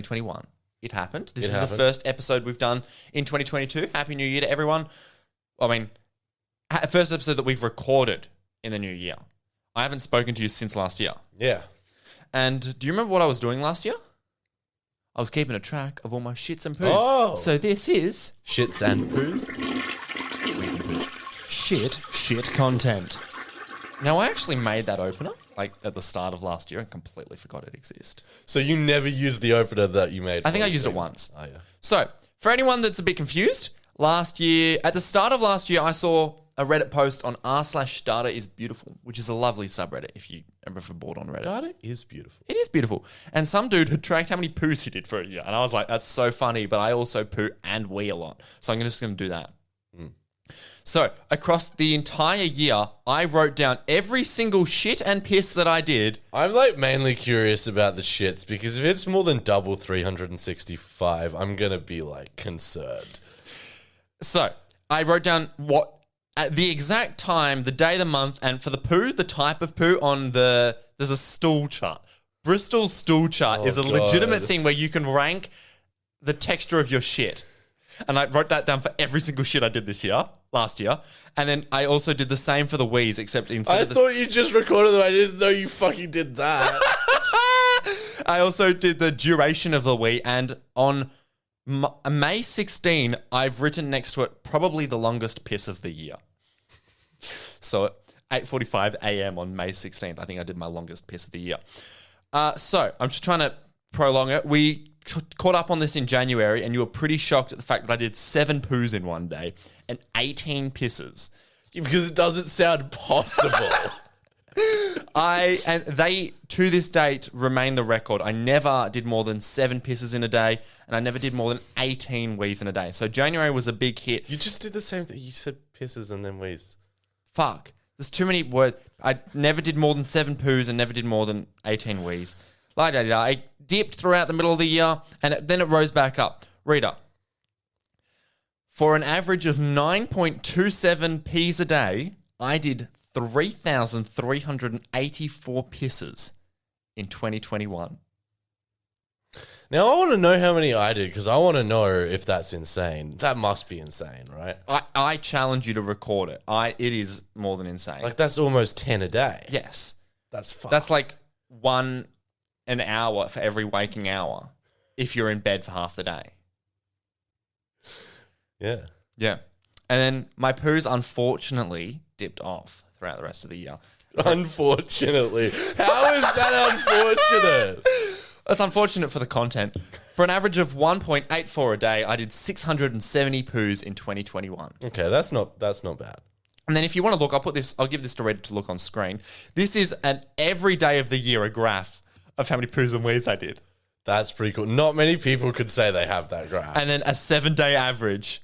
2021. It happened. This is the first episode we've done in 2022. Happy New Year to everyone. I mean, first episode that we've recorded in the new year. I haven't spoken to you since last year. Yeah. And do you remember what I was doing last year? I was keeping a track of all my shits and poos. Oh. So this is... Shits and poos? Shit content. Now, I actually made that opener, like, at the start of last year and completely forgot it existed. So you never used the opener that you made? I think I used it once. Oh, yeah. So, for anyone that's a bit confused, last year, at the start of last year, I saw a Reddit post on r/data is beautiful, which is a lovely subreddit if you ever bored on Reddit. Data is beautiful. It is beautiful. And some dude had tracked how many poos he did for a year. And I was like, that's so funny, but I also poo and wee a lot. So I'm just going to do that. So, across the entire year, I wrote down every single shit and piss that I did. I'm like mainly curious about the shits because if it's more than double 365, I'm going to be like concerned. So, I wrote down what, at the exact time, the day, the month, and for the poo, the type of poo there's a stool chart. Bristol's stool chart is a legitimate thing where you can rank the texture of your shit. And I wrote that down for every single shit I did last year. And then I also did the same for the wheeze, except instead I thought you just recorded them. I didn't know you fucking did that. I also did the duration of the wee. And on May 16, I've written next to it probably the longest piss of the year. So at 8:45 a.m. on May 16th, I think I did my longest piss of the year. So I'm just trying to prolong it. We caught up on this in January, and you were pretty shocked at the fact that I did 7 poos in one day and 18 pisses. Because it doesn't sound possible. And they, to this date, remain the record. I never did more than 7 pisses in a day, and I never did more than 18 wheeze in a day. So January was a big hit. You just did the same thing. You said pisses and then wheeze. Fuck. There's too many words. I never did more than 7 poos and never did more than 18 wheeze. I dipped throughout the middle of the year, and then it rose back up. Rita, for an average of 9.27 P's a day, I did 3,384 pisses in 2021. Now, I want to know how many I did because I want to know if that's insane. That must be insane, right? I challenge you to record it. It is more than insane. Like, that's almost 10 a day. Yes. That's fucked. That's like an hour for every waking hour if you're in bed for half the day. Yeah. Yeah. And then my poos unfortunately dipped off throughout the rest of the year. Unfortunately. How is that unfortunate? It's unfortunate for the content. For an average of 1.84 a day, I did 670 poos in 2021. Okay, that's not bad. And then if you want to look, I'll give this to Reddit to look on screen. This is an every day of the year, a graph of how many poos and wheeze I did. That's pretty cool. Not many people could say they have that graph. And then a 7-day average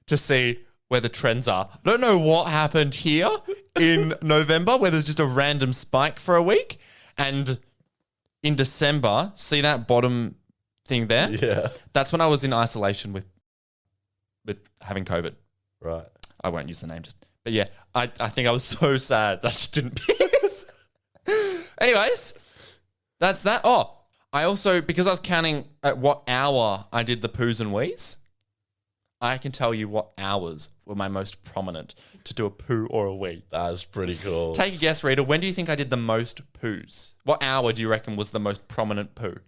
to see where the trends are. I don't know what happened here in November, where there's just a random spike for a week. And in December, see that bottom thing there? Yeah. That's when I was in isolation with having COVID. Right. I won't use the name but yeah, I think I was so sad that I just didn't piss. Anyways, that's that. Oh, I also, because I was counting at what hour I did the poos and wheeze, I can tell you what hours were my most prominent to do a poo or a wee. That's pretty cool. Take a guess, Rita. When do you think I did the most poos? What hour do you reckon was the most prominent poo?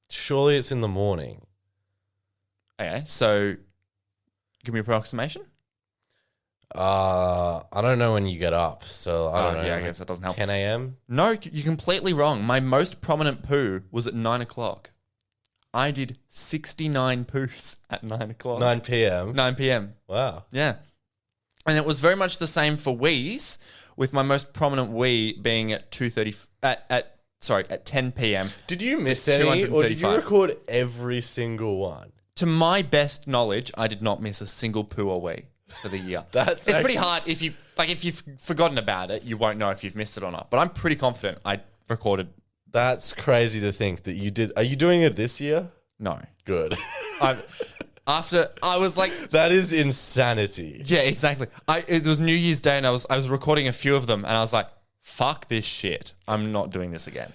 Surely it's in the morning. Okay, so give me an approximation. I don't know when you get up, so I don't know. Yeah, I guess that doesn't help. 10 a.m.? No, you're completely wrong. My most prominent poo was at 9 o'clock. I did 69 poos at 9 o'clock. 9 p.m.? 9 p.m. Wow. Yeah. And it was very much the same for wheeze, with my most prominent wee being at 10 p.m. Did you miss any, or did you record every single one? To my best knowledge, I did not miss a single poo or wee for the year. It's pretty hard if you've forgotten about it, you won't know if you've missed it or not. But I'm pretty confident I recorded. That's crazy to think that you did. Are you doing it this year? No. Good. After I was like, that is insanity. Yeah, exactly. It was New Year's Day and I was recording a few of them and I was like, fuck this shit. I'm not doing this again.